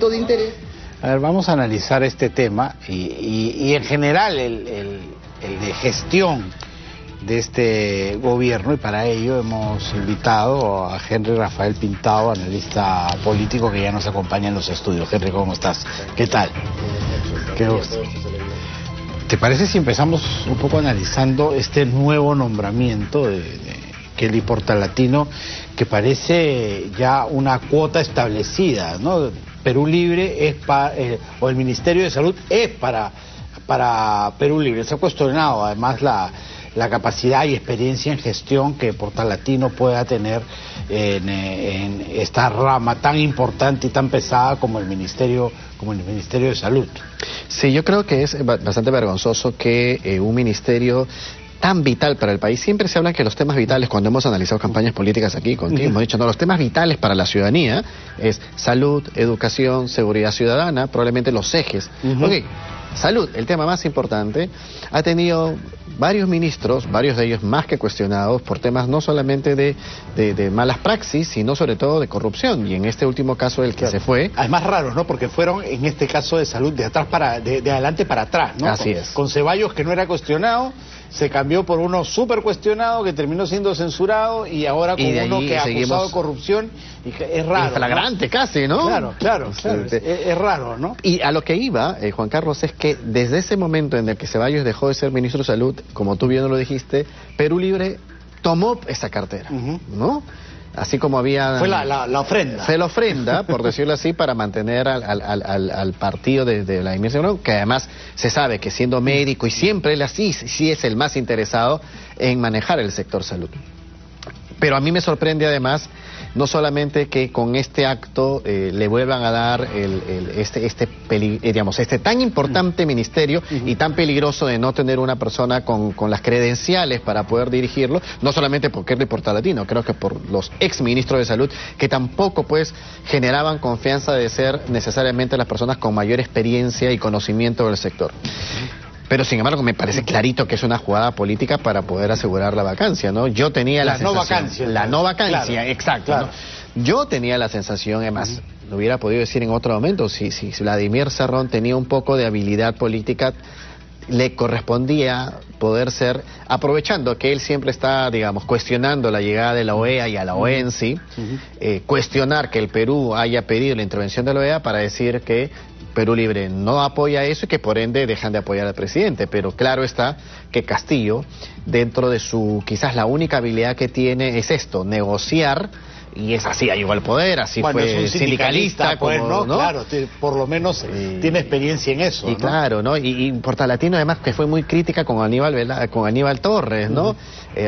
de interés. A ver, vamos a analizar este tema y en general el de gestión de este gobierno, y para ello hemos invitado a Henry Rafael Pintado, analista político que ya nos acompaña en los estudios. Henry, ¿cómo estás? ¿Qué tal? Qué gusto. ¿Te parece si empezamos un poco analizando este nuevo nombramiento de Kelly Portalatino, que parece ya una cuota establecida, ¿no? Perú Libre es o el Ministerio de Salud es para Perú Libre. Se ha cuestionado además la capacidad y experiencia en gestión que Portalatino pueda tener en esta rama tan importante y tan pesada como el Ministerio de Salud. Sí, yo creo que es bastante vergonzoso que un ministerio tan vital para el país, siempre se habla que los temas vitales, cuando hemos analizado campañas políticas aquí contigo, hemos dicho, no, los temas vitales para la ciudadanía es salud, educación, seguridad ciudadana, probablemente los ejes. Ok, salud, el tema más importante, ha tenido varios ministros, varios de ellos más que cuestionados por temas no solamente de malas praxis, sino sobre todo de corrupción, y en este último caso el que se fue. Además raros, ¿no? Porque fueron en este caso de salud de adelante para atrás, ¿no? Así es. Con Ceballos, que no era cuestionado, se cambió por uno súper cuestionado que terminó siendo censurado, y ahora con uno que ha acusado de corrupción, y que es raro, flagrante, ¿no? Casi, ¿no? Claro. Es raro, ¿no? Y a lo que iba, Juan Carlos, es que desde ese momento en el que Ceballos dejó de ser ministro de Salud, como tú bien lo dijiste, Perú Libre tomó esa cartera, ¿no? Así como había... Fue la ofrenda. Fue la ofrenda, por decirlo así, para mantener al partido de Vladimir Cerrón, que además se sabe que siendo médico, y siempre él así, sí es el más interesado en manejar el sector salud. Pero a mí me sorprende además, no solamente que con este acto le vuelvan a dar este tan importante ministerio y tan peligroso de no tener una persona con las credenciales para poder dirigirlo, no solamente por Kelly Portalatino, creo que por los ex ministros de salud, que tampoco pues generaban confianza de ser necesariamente las personas con mayor experiencia y conocimiento del sector. Pero sin embargo me parece clarito que es una jugada política para poder asegurar la vacancia, ¿no? Yo tenía la sensación... La no vacancia, claro, exacto. Claro. ¿No? Yo tenía la sensación, además, lo hubiera podido decir en otro momento, si Vladimir Cerrón tenía un poco de habilidad política, le correspondía poder ser, aprovechando que él siempre está, digamos, cuestionando la llegada de la OEA y a la OEA en sí, cuestionar que el Perú haya pedido la intervención de la OEA para decir que Perú Libre no apoya eso y que por ende dejan de apoyar al presidente. Pero claro está que Castillo, dentro de su, quizás la única habilidad que tiene es esto, negociar, y es así, llegó al poder, así bueno, fue es un sindicalista pues, como, ¿no? Claro, por lo menos tiene experiencia en eso. Y ¿no? Claro, ¿no? Y Portalatino además que fue muy crítica con Aníbal Torres, ¿no?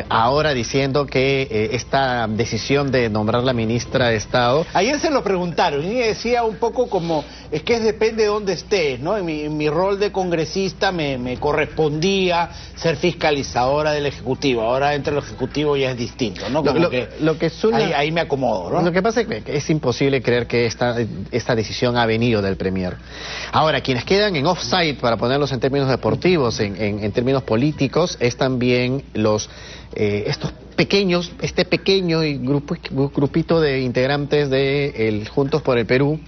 Ahora diciendo que esta decisión de nombrar la ministra de Estado... Ayer se lo preguntaron y decía un poco como, es que depende de dónde estés, ¿no? En mi rol de congresista me correspondía ser fiscalizadora del Ejecutivo, ahora entre el Ejecutivo ya es distinto, ¿no? Como lo que suena... ahí me acomodo, ¿no? Lo que pasa es que es imposible creer que esta decisión ha venido del Premier. Ahora, quienes quedan en offside, para ponerlos en términos deportivos, en términos políticos, es también estos pequeños, este pequeño grupito de integrantes de Juntos por el Perú,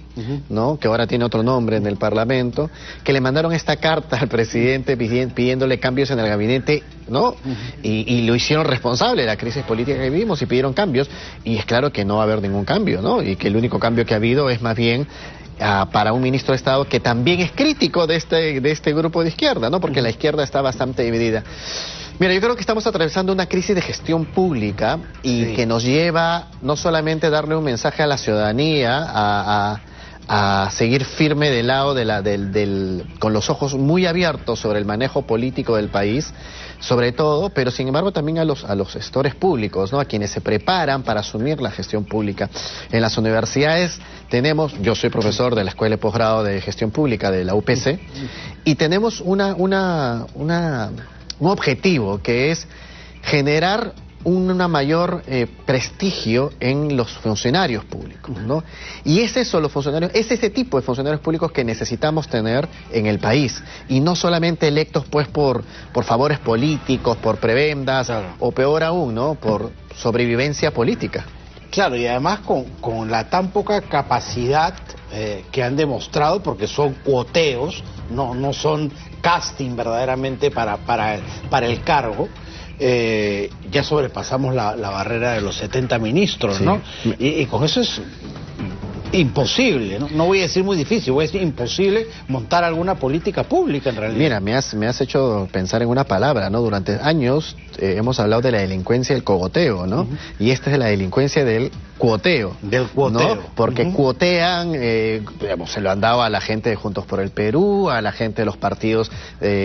¿no? Que ahora tiene otro nombre en el Parlamento, que le mandaron esta carta al presidente pidiéndole cambios en el gabinete, ¿no? Y lo hicieron responsable de la crisis política que vivimos y pidieron cambios, y es claro que no va a haber ningún cambio, ¿no? Y que el único cambio que ha habido es más bien para un ministro de Estado que también es crítico de este grupo de izquierda, ¿no? Porque la izquierda está bastante dividida. Mira, yo creo que estamos atravesando una crisis de gestión pública y que nos lleva no solamente a darle un mensaje a la ciudadanía, a seguir firme del lado con los ojos muy abiertos sobre el manejo político del país, sobre todo, pero sin embargo también a los gestores públicos, ¿no? A quienes se preparan para asumir la gestión pública. En las universidades yo soy profesor de la Escuela de Posgrado de Gestión Pública de la UPC, y tenemos un objetivo que es generar un mayor prestigio en los funcionarios públicos, ¿no? Y es eso, es ese tipo de funcionarios públicos que necesitamos tener en el país, y no solamente electos pues por favores políticos, por prebendas, o peor aún, ¿no? Por sobrevivencia política. Claro, y además con la tan poca capacidad que han demostrado, porque son cuoteos, no son casting verdaderamente para el cargo. Ya sobrepasamos la barrera de los 70 ministros, ¿no? Sí. Y con eso es imposible, ¿no? No voy a decir muy difícil, voy a decir imposible montar alguna política pública en realidad. Mira, me has hecho pensar en una palabra, ¿no? Durante años hemos hablado de la delincuencia del cogoteo, ¿no? Y esta es de la delincuencia del cuoteo. Del cuoteo. ¿No? Porque cuotean, digamos, se lo han dado a la gente de Juntos por el Perú, a la gente de los partidos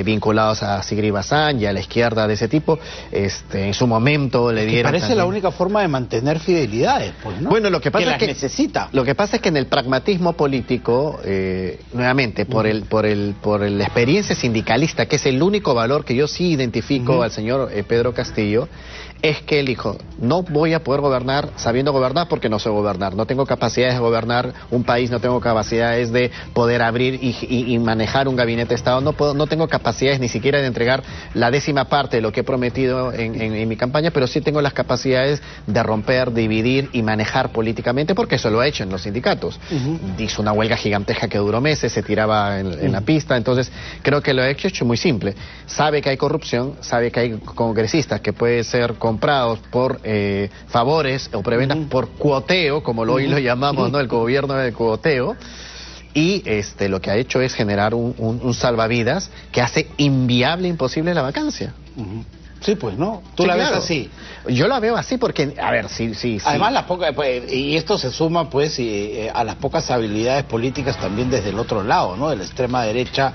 vinculados a Sigrid Bazán y a la izquierda de ese tipo. En su momento le dieron... Parece la única forma de mantener fidelidades, pues, ¿no? Bueno, lo que pasa es que necesita. Lo que pasa es que en el pragmatismo político, nuevamente, por la experiencia sindicalista, que es el único valor que yo sí identifico al señor Pedro Castillo, es que él dijo, no voy a poder gobernar sabiendo gobernar porque no sé gobernar, no tengo capacidades de gobernar un país, no tengo capacidades de poder abrir y manejar un gabinete de Estado, no tengo capacidades ni siquiera de entregar la 10ª parte de lo que he prometido en mi campaña, pero sí tengo las capacidades de romper, dividir y manejar políticamente, porque eso lo ha hecho en los sindicatos. Hizo una huelga gigantesca que duró meses, se tiraba en la pista, entonces creo que lo ha hecho muy simple. Sabe que hay corrupción, sabe que hay congresistas que pueden ser comprados por favores o prebendas por cuoteo, como hoy lo llamamos, ¿no? El gobierno del cuoteo. Y lo que ha hecho es generar un salvavidas que hace inviable, imposible la vacancia. Sí, pues no. ¿Tú sí, la claro. ves así? Yo la veo así porque, a ver, sí. Además, las pocas, y esto se suma, pues, a las pocas habilidades políticas también desde el otro lado, ¿no? De la extrema derecha,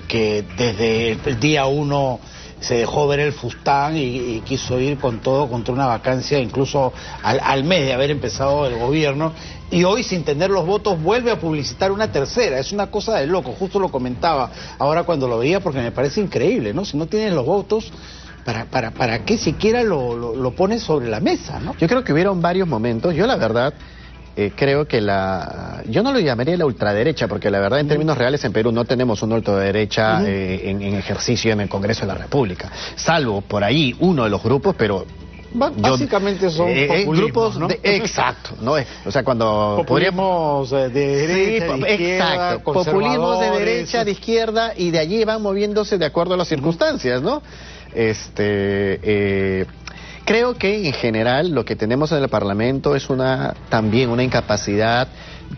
que desde el día 1 se dejó ver el fustán y quiso ir con todo contra una vacancia, incluso al mes de haber empezado el gobierno, y hoy, sin tener los votos, vuelve a publicitar una tercera. Es una cosa de loco. Justo lo comentaba ahora cuando lo veía, porque me parece increíble, ¿no? Si no tienes los votos, ¿para qué siquiera lo pones sobre la mesa, ¿no? Yo creo que hubieron varios momentos. Yo, la verdad, creo que yo no lo llamaría la ultraderecha, porque la verdad, en términos reales, en Perú no tenemos una ultraderecha en ejercicio en el Congreso de la República, salvo por ahí uno de los grupos, pero... Básicamente son populismos, grupos, ¿no? Exacto, ¿no? O sea, cuando populismos de derecha, sí, de izquierda, exacto, populismos de derecha, de izquierda, y de allí van moviéndose de acuerdo a las circunstancias, ¿no? Creo que en general lo que tenemos en el Parlamento es también una incapacidad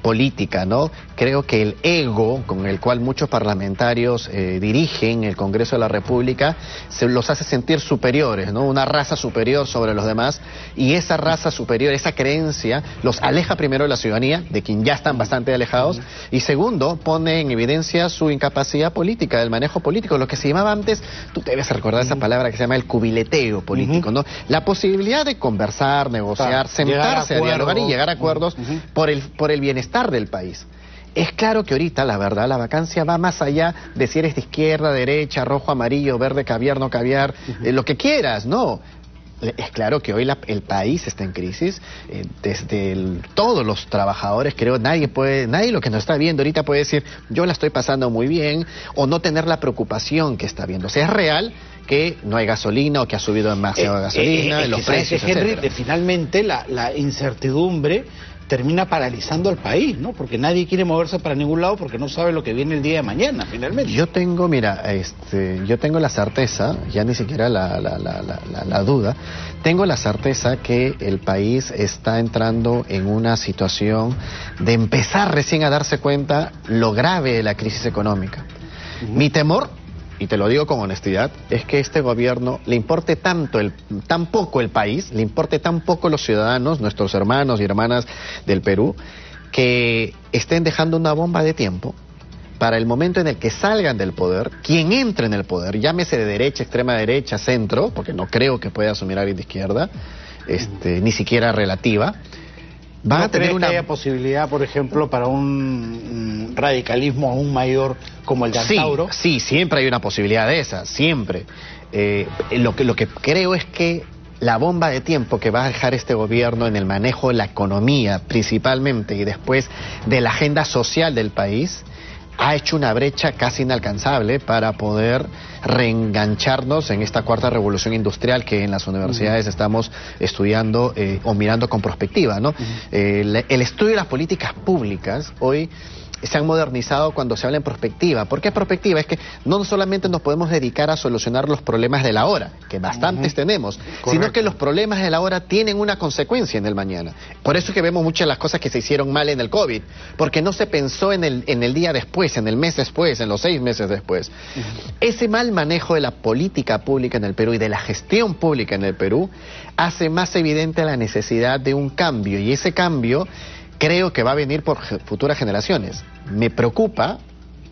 política, ¿no? Creo que el ego con el cual muchos parlamentarios dirigen el Congreso de la República se los hace sentir superiores, ¿no? Una raza superior sobre los demás, y esa raza superior, esa creencia, los aleja primero de la ciudadanía, de quien ya están bastante alejados, y segundo, pone en evidencia su incapacidad política, del manejo político, lo que se llamaba antes, tú debes recordar esa palabra que se llama el cubileteo político, ¿no? La posibilidad de conversar, negociar, sentarse a dialogar y llegar a acuerdos por el bienestar del país. Es claro que ahorita, la verdad, la vacancia va más allá de si eres de izquierda, derecha, rojo, amarillo, verde, caviar, no caviar, lo que quieras, no. Es claro que hoy el país está en crisis, todos los trabajadores, creo, nadie lo que nos está viendo ahorita puede decir, yo la estoy pasando muy bien, o no tener la preocupación que está viendo. O sea, es real que no hay gasolina o que ha subido demasiado gasolina, los precios, Henry, etcétera. Finalmente la incertidumbre termina paralizando al país, ¿no? Porque nadie quiere moverse para ningún lado porque no sabe lo que viene el día de mañana, finalmente. Yo tengo, mira, yo tengo la certeza, ya ni siquiera la duda, tengo la certeza que el país está entrando en una situación de empezar recién a darse cuenta lo grave de la crisis económica. Mi temor, y te lo digo con honestidad, es que este gobierno le importe tan poco el país, le importe tan poco los ciudadanos, nuestros hermanos y hermanas del Perú, que estén dejando una bomba de tiempo para el momento en el que salgan del poder, quien entre en el poder, llámese de derecha, extrema derecha, centro, porque no creo que pueda asumir alguien de izquierda, ni siquiera relativa. ¿No a tener que haya posibilidad, por ejemplo, para un radicalismo aún mayor como el de Antauro? Sí, siempre hay una posibilidad de esa, siempre. Lo que creo es que la bomba de tiempo que va a dejar este gobierno en el manejo de la economía principalmente y después de la agenda social del país ha hecho una brecha casi inalcanzable para poder reengancharnos en esta cuarta revolución industrial que en las universidades estamos estudiando o mirando con perspectiva, ¿no? El estudio de las políticas públicas hoy se han modernizado cuando se habla en perspectiva. ¿Por qué perspectiva? Es que no solamente nos podemos dedicar a solucionar los problemas de la hora, que bastantes tenemos, sino que los problemas de la hora tienen una consecuencia en el mañana. Por eso es que vemos muchas de las cosas que se hicieron mal en el COVID, porque no se pensó en el día después, en el mes después, en los 6 meses después. Ese mal manejo de la política pública en el Perú y de la gestión pública en el Perú hace más evidente la necesidad de un cambio, y ese cambio creo que va a venir por futuras generaciones. Me preocupa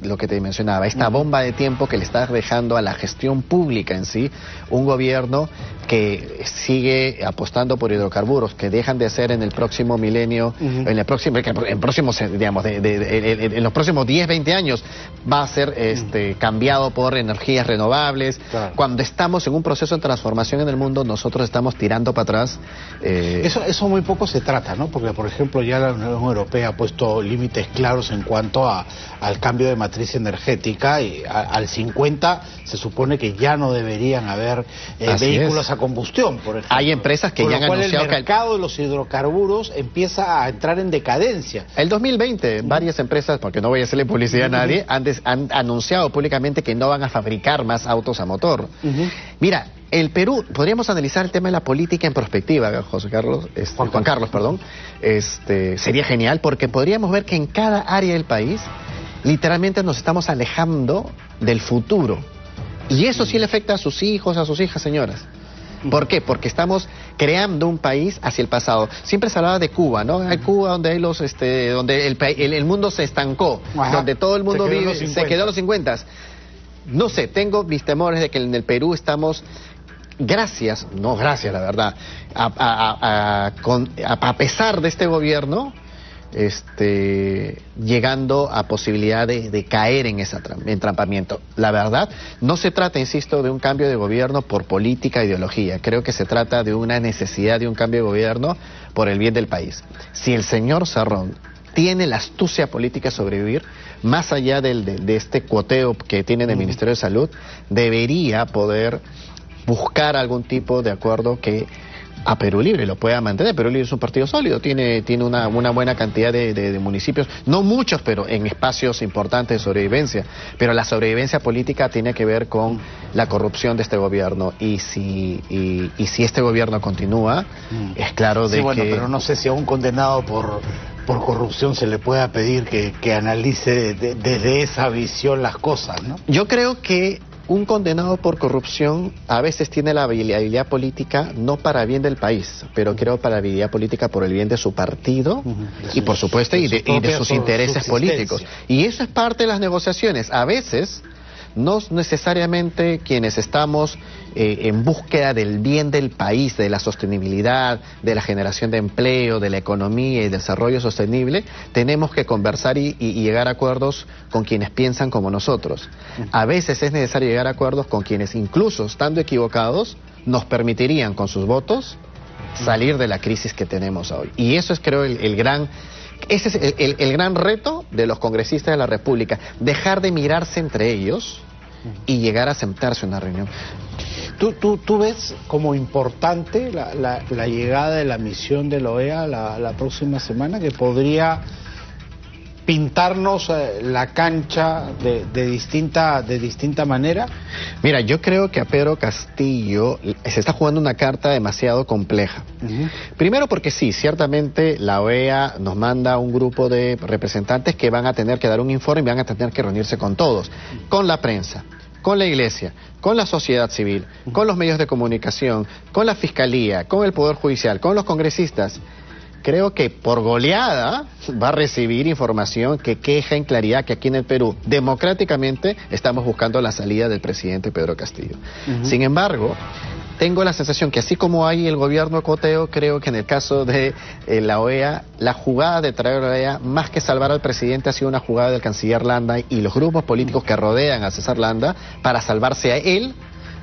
lo que te mencionaba, esta bomba de tiempo que le está dejando a la gestión pública en sí, un gobierno que sigue apostando por hidrocarburos, que dejan de ser en el próximo milenio, en los próximos 10, 20 años, va a ser cambiado por energías renovables. Claro. Cuando estamos en un proceso de transformación en el mundo, nosotros estamos tirando para atrás. Eso muy poco se trata, ¿no? Porque, por ejemplo, ya la Unión Europea ha puesto límites claros en cuanto al cambio de matriz energética, y al 50 se supone que ya no deberían haber vehículos a combustión, por ejemplo. Hay empresas que ya han anunciado que el mercado de los hidrocarburos empieza a entrar en decadencia. El 2020, varias empresas, porque no voy a hacerle publicidad a nadie, han anunciado públicamente que no van a fabricar más autos a motor. Mira, el Perú, podríamos analizar el tema de la política en perspectiva, Juan Carlos, perdón. Sería genial, porque podríamos ver que en cada área del país literalmente nos estamos alejando del futuro. Y eso sí le afecta a sus hijos, a sus hijas, señoras. ¿Por qué? Porque estamos creando un país hacia el pasado. Siempre se hablaba de Cuba, ¿no? Hay Cuba donde hay donde el mundo se estancó, donde todo el mundo se quedó en los 50. No sé, tengo mis temores de que en el Perú estamos, gracias la verdad, a pesar de este gobierno, llegando a posibilidad de caer en ese entrampamiento. La verdad, no se trata, insisto, de un cambio de gobierno por política e ideología. Creo que se trata de una necesidad de un cambio de gobierno por el bien del país. Si el señor Cerrón tiene la astucia política de sobrevivir, más allá de este cuoteo que tiene en el Ministerio de Salud, debería poder buscar algún tipo de acuerdo que a Perú Libre lo pueda mantener. Perú Libre es un partido sólido, tiene una buena cantidad de municipios, no muchos, pero en espacios importantes de sobrevivencia. Pero la sobrevivencia política tiene que ver con la corrupción de este gobierno, y si este gobierno continúa, es claro de que... pero no sé si a un condenado por corrupción se le pueda pedir que analice desde esa visión las cosas, ¿no? Yo creo que un condenado por corrupción a veces tiene la habilidad política no para el bien del país, pero creo para la habilidad política por el bien de su partido y por supuesto y de sus intereses políticos. Y eso es parte de las negociaciones. A veces no necesariamente quienes estamos en búsqueda del bien del país, de la sostenibilidad, de la generación de empleo, de la economía y del desarrollo sostenible, tenemos que conversar y llegar a acuerdos con quienes piensan como nosotros. A veces es necesario llegar a acuerdos con quienes, incluso estando equivocados, nos permitirían con sus votos salir de la crisis que tenemos hoy. Y eso es, creo, ese es el gran reto de los congresistas de la República, dejar de mirarse entre ellos y llegar a sentarse en una reunión. ¿Tú ves como importante la llegada de la misión de la OEA la próxima semana, que podría pintarnos la cancha de distinta manera? Mira, yo creo que a Pedro Castillo se está jugando una carta demasiado compleja. Primero porque sí, ciertamente la OEA nos manda un grupo de representantes que van a tener que dar un informe y van a tener que reunirse con todos, con la prensa, con la iglesia, con la sociedad civil, con los medios de comunicación, con la fiscalía, con el Poder Judicial, con los congresistas. Creo que por goleada va a recibir información que queja en claridad que aquí en el Perú, democráticamente, estamos buscando la salida del presidente Pedro Castillo. Sin embargo, tengo la sensación que así como hay el gobierno coteo, creo que en el caso de la OEA, la jugada de traer a la OEA, más que salvar al presidente, ha sido una jugada del canciller Landa y los grupos políticos que rodean a César Landa para salvarse a él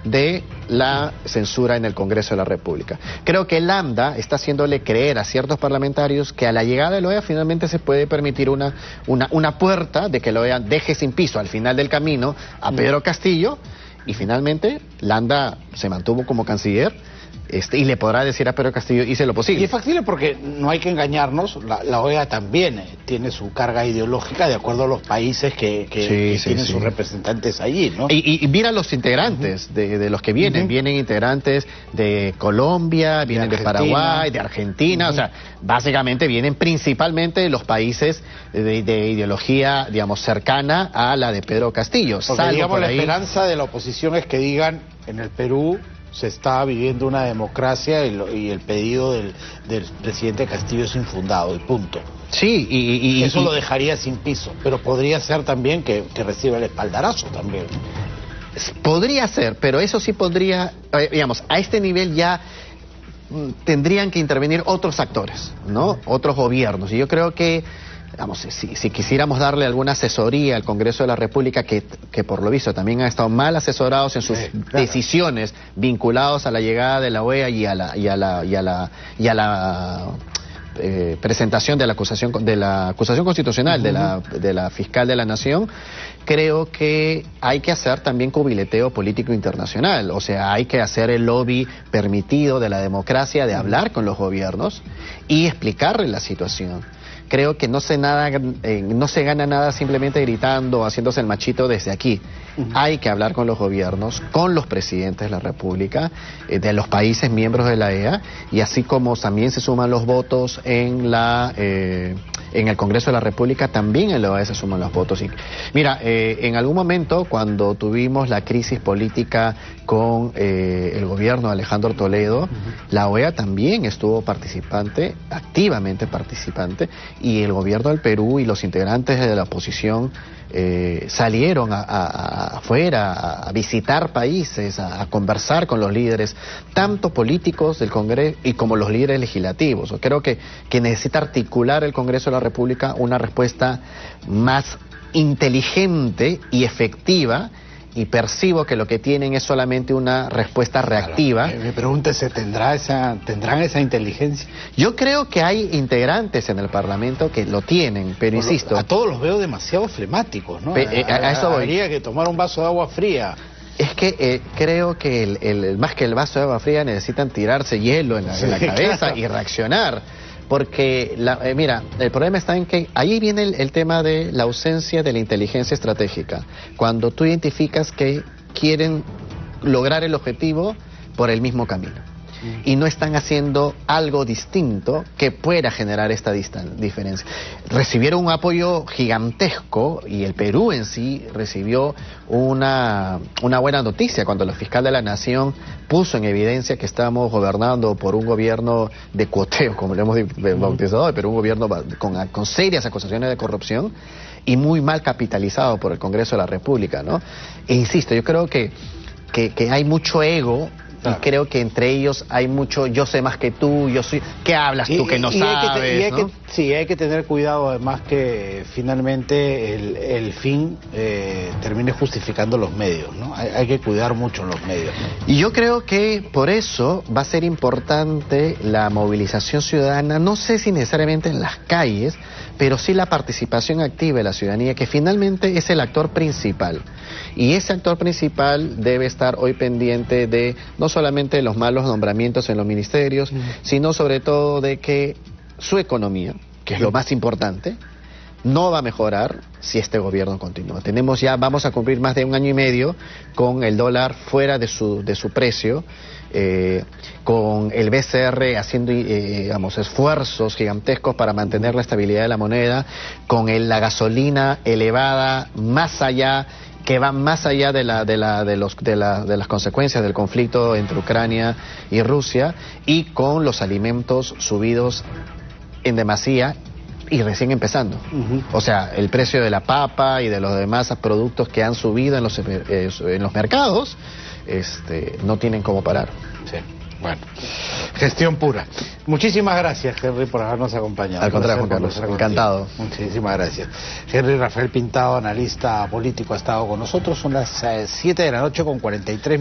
de la censura en el Congreso de la República. Creo que Landa está haciéndole creer a ciertos parlamentarios que a la llegada de la OEA finalmente se puede permitir una puerta de que la OEA deje sin piso al final del camino a Pedro Castillo, y finalmente Landa se mantuvo como canciller. Y le podrá decir a Pedro Castillo, hice lo posible. Y es factible porque no hay que engañarnos, la OEA también tiene su carga ideológica de acuerdo a los países que tienen sus representantes allí, ¿no? Y mira los integrantes de los que vienen. Vienen integrantes de Colombia, vienen de Paraguay, de Argentina. O sea, básicamente vienen principalmente los países de ideología, digamos, cercana a la de Pedro Castillo. Porque, digamos, la esperanza de la oposición es que digan, en el Perú se está viviendo una democracia y el pedido del presidente Castillo es infundado, y punto. Sí, y eso lo dejaría sin piso, pero podría ser también que reciba el espaldarazo también. Podría ser, pero eso sí podría, digamos, a este nivel ya tendrían que intervenir otros actores, ¿no? Otros gobiernos, y yo creo que, digamos, si quisiéramos darle alguna asesoría al Congreso de la República, que por lo visto también ha estado mal asesorados en sus decisiones vinculados a la llegada de la OEA y a la presentación de la acusación constitucional de la fiscal de la Nación, creo que hay que hacer también cubileteo político internacional. O sea, hay que hacer el lobby permitido de la democracia, de hablar con los gobiernos y explicarles la situación. Creo que no se gana nada simplemente gritando o haciéndose el machito desde aquí. Hay que hablar con los gobiernos, con los presidentes de la República, de los países miembros de la EA, y así como también se suman los votos en el Congreso de la República, también en la OEA se suman los votos. Y, mira, en algún momento, cuando tuvimos la crisis política con el gobierno de Alejandro Toledo, la OEA también estuvo activamente participante, y el gobierno del Perú y los integrantes de la oposición salieron afuera a visitar países, a conversar con los líderes, tanto políticos del Congreso y como los líderes legislativos. Creo que necesita articular el Congreso de la República una respuesta más inteligente y efectiva, y percibo que lo que tienen es solamente una respuesta reactiva. Claro. Mi pregunta es, ¿tendrán esa inteligencia? Yo creo que hay integrantes en el Parlamento que lo tienen, pero insisto... A todos los veo demasiado flemáticos, ¿no? A eso voy. Habría que tomar un vaso de agua fría. Es que creo que más que el vaso de agua fría necesitan tirarse hielo en la cabeza, claro, y reaccionar. Porque, mira, el problema está en que ahí viene el tema de la ausencia de la inteligencia estratégica. Cuando tú identificas que quieren lograr el objetivo por el mismo camino y no están haciendo algo distinto que pueda generar esta diferencia. Recibieron un apoyo gigantesco, y el Perú en sí recibió una buena noticia cuando la fiscal de la Nación puso en evidencia que estábamos gobernando por un gobierno de cuoteo, como le hemos bautizado, pero un gobierno con serias acusaciones de corrupción y muy mal capitalizado por el Congreso de la República, ¿no? E insisto, yo creo que hay mucho ego. Claro. Y creo que entre ellos hay mucho yo sé más que tú, yo soy... ¿Qué hablas tú que no sabes? Hay que tener cuidado, además, que finalmente el fin termine justificando los medios, ¿no? Hay que cuidar mucho los medios, ¿no? Y yo creo que por eso va a ser importante la movilización ciudadana, no sé si necesariamente en las calles, pero sí la participación activa de la ciudadanía, que finalmente es el actor principal. Y ese actor principal debe estar hoy pendiente de no solamente los malos nombramientos en los ministerios, sino sobre todo de que su economía, que es lo más importante, no va a mejorar si este gobierno continúa. Vamos a cumplir más de 1 año y medio con el dólar fuera de su precio, con el BCR haciendo esfuerzos gigantescos para mantener la estabilidad de la moneda, con la gasolina elevada que va más allá de las consecuencias del conflicto entre Ucrania y Rusia, y con los alimentos subidos en demasía y recién empezando. O sea, el precio de la papa y de los demás productos que han subido en los mercados, no tienen cómo parar. Sí. Bueno, gestión pura. Muchísimas gracias, Henry, por habernos acompañado. Al contrario, Juan Carlos, encantado. Muchísimas gracias. Henry Rafael Pintado, analista político, ha estado con nosotros. Son las 7 de la noche con 43 minutos.